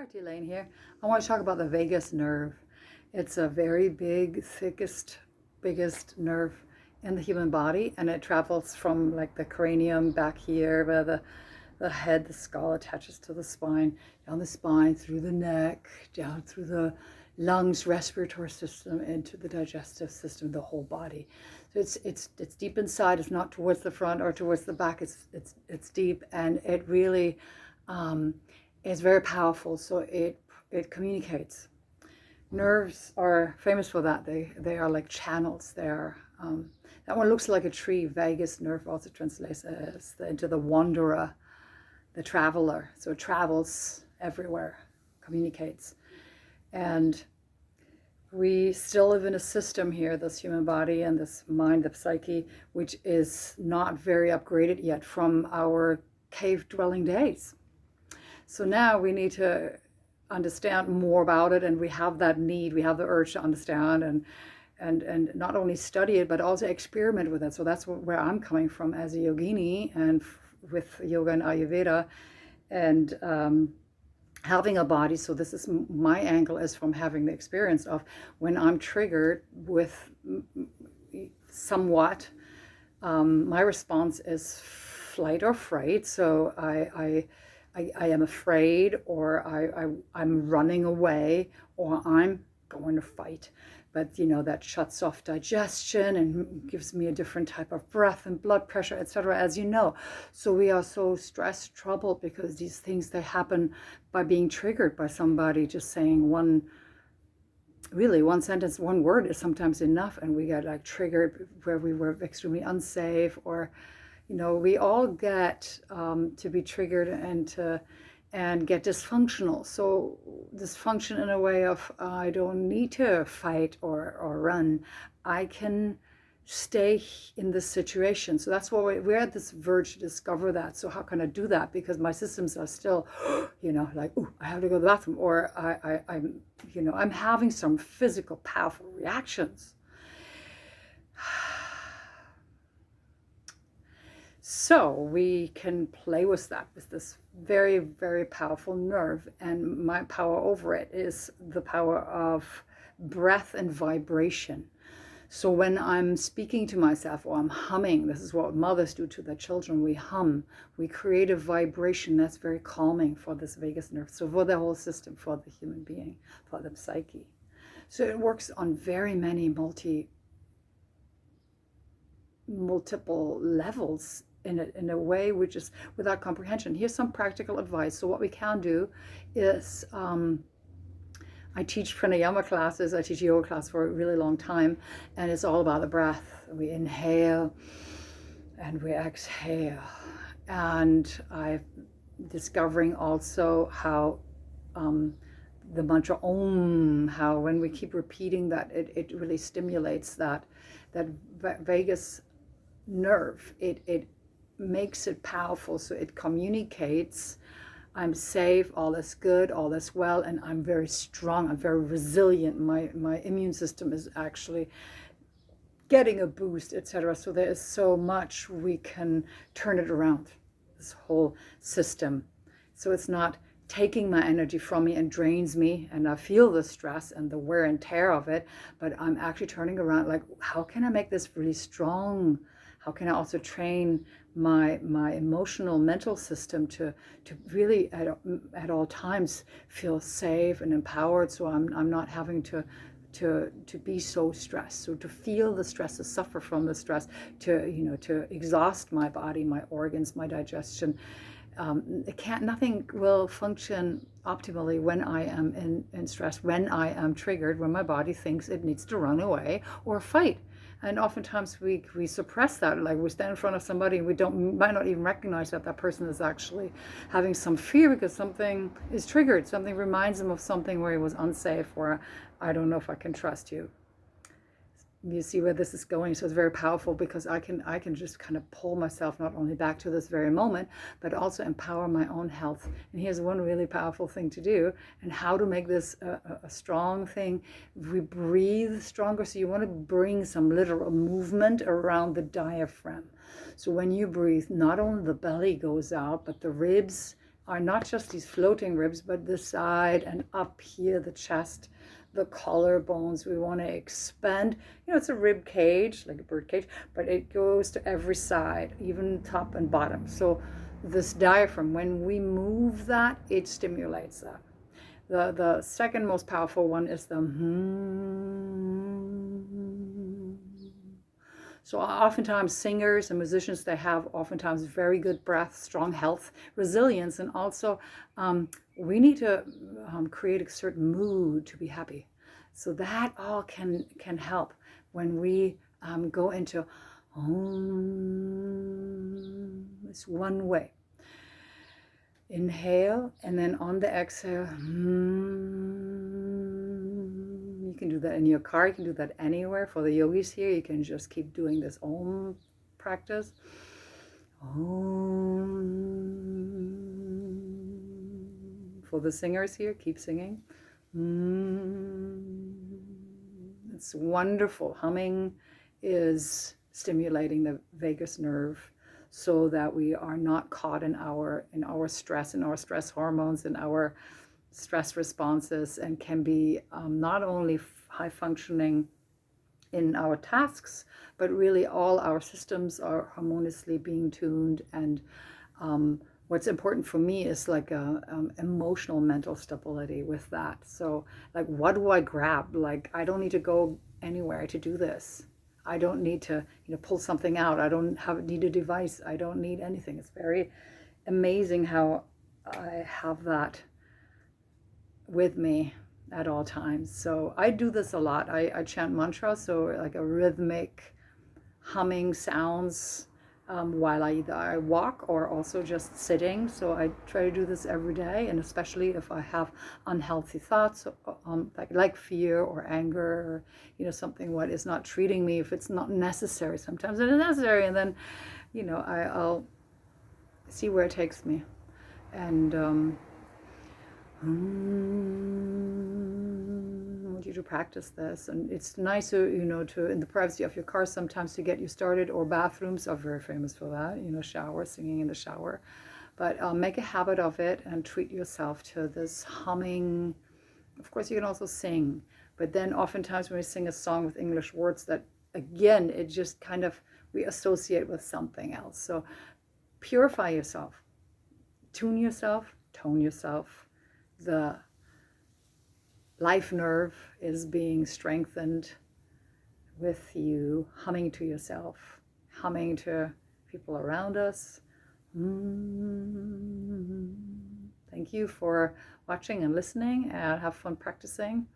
Alright, Elaine here. I want to talk about the vagus nerve. It's a very big, biggest nerve in the human body, and it travels from like the cranium back here, where the head, the skull attaches to the spine, down the spine, through the neck, down through the lungs, respiratory system, into the digestive system, the whole body. So it's deep inside. It's not towards the front or towards the back. It's deep, and it really is very powerful. So it communicates. Nerves are famous for that. They are like channels. That one looks like a tree. Vagus nerve also translates as into the wanderer, the traveler. So it travels everywhere, communicates. And we still live in a system here, this human body and this mind, the psyche, which is not very upgraded yet from our cave dwelling days. So now we need to understand more about it, and we have that need, we have the urge to understand and not only study it, but also experiment with it. So that's where I'm coming from as a yogini, and with yoga and Ayurveda, and having a body. So this is my angle, is from having the experience of when I'm triggered with somewhat, my response is flight or fright. So I am afraid, or I'm running away, or I'm going to fight. But that shuts off digestion and gives me a different type of breath and blood pressure, etc., as you know. So we are so stressed, troubled, because these things, they happen by being triggered by somebody just saying one sentence, one word is sometimes enough, and we get like triggered where we were extremely unsafe, or we all get to be triggered and get dysfunctional. So dysfunction in a way of, I don't need to fight or run. I can stay in this situation. So that's why we're at this verge to discover that. So how can I do that? Because my systems are still, like, ooh, I have to go to the bathroom, or I'm having some physical, powerful reactions. So we can play with that, with this very, very powerful nerve. And my power over it is the power of breath and vibration. So when I'm speaking to myself, or I'm humming, this is what mothers do to their children. We hum, we create a vibration that's very calming for this vagus nerve. So for the whole system, for the human being, for the psyche. So it works on very many multiple levels, in a way which is without comprehension. Here's some practical advice. So what we can do is, I teach pranayama classes, I teach yoga class for a really long time, and it's all about the breath. We inhale and we exhale. And I'm discovering also how the mantra Om, how when we keep repeating that, it really stimulates that vagus nerve. It makes it powerful, so it communicates, I'm safe, all is good, all is well, and I'm very strong, I'm very resilient, my immune system is actually getting a boost, etc. So there is so much we can turn it around, this whole system. So it's not taking my energy from me and drains me, and I feel the stress and the wear and tear of it, but I'm actually turning around, like, how can I make this really strong? How can I also train my emotional, mental system to really at all times feel safe and empowered, so I'm not having to be so stressed. So to feel the stress, to suffer from the stress, to exhaust my body, my organs, my digestion. Nothing will function optimally when I am in stress, when I am triggered, when my body thinks it needs to run away or fight. And oftentimes we suppress that. Like, we stand in front of somebody and we might not even recognize that person is actually having some fear because something is triggered. Something reminds them of something where he was unsafe, or I don't know if I can trust you. You see where this is going. So it's very powerful, because I can just kind of pull myself not only back to this very moment, but also empower my own health. And here's one really powerful thing to do, and how to make this a strong thing. We breathe stronger. So you want to bring some literal movement around the diaphragm. So when you breathe, not only the belly goes out, but the ribs are not just these floating ribs, but the side and up here, the chest, the collarbones. We want to expand. It's a rib cage, like a bird cage, but it goes to every side, even top and bottom. So this diaphragm, when we move that, it stimulates that. The second most powerful one is the So oftentimes singers and musicians, they have oftentimes very good breath, strong health, resilience, and also we need to create a certain mood to be happy. So that all can help when we go into it's one way. Inhale, and then on the exhale, you can do that in your car, you can do that anywhere. For the yogis here, you can just keep doing this Om practice. Om. For the singers here, keep singing. It's wonderful. Humming is stimulating the vagus nerve, so that we are not caught in our stress, in our stress hormones, in our stress responses, and can be not only high functioning in our tasks, but really all our systems are harmoniously being tuned. And what's important for me is like a emotional mental stability with that. So like, what do I grab? Like, I don't need to go anywhere to do this. I don't need to, pull something out. I don't need a device. I don't need anything. It's very amazing how I have that with me at all times. So I do this a lot. I chant mantras, so like a rhythmic humming sounds while I walk or also just sitting. So I try to do this every day, and especially if I have unhealthy thoughts, like fear or anger, or something what is not treating me. If it's not necessary, sometimes it is necessary, and then I'll see where it takes me. And I want you to practice this, and it's nice to in the privacy of your car sometimes to get you started, or bathrooms are very famous for that, shower, singing in the shower. But make a habit of it and treat yourself to this humming. Of course, you can also sing, but then oftentimes when we sing a song with English words, that again, it just kind of, we associate with something else. So purify yourself, tune yourself, tone yourself. The life nerve is being strengthened with you humming to yourself, humming to people around us. Thank you for watching and listening, and have fun practicing.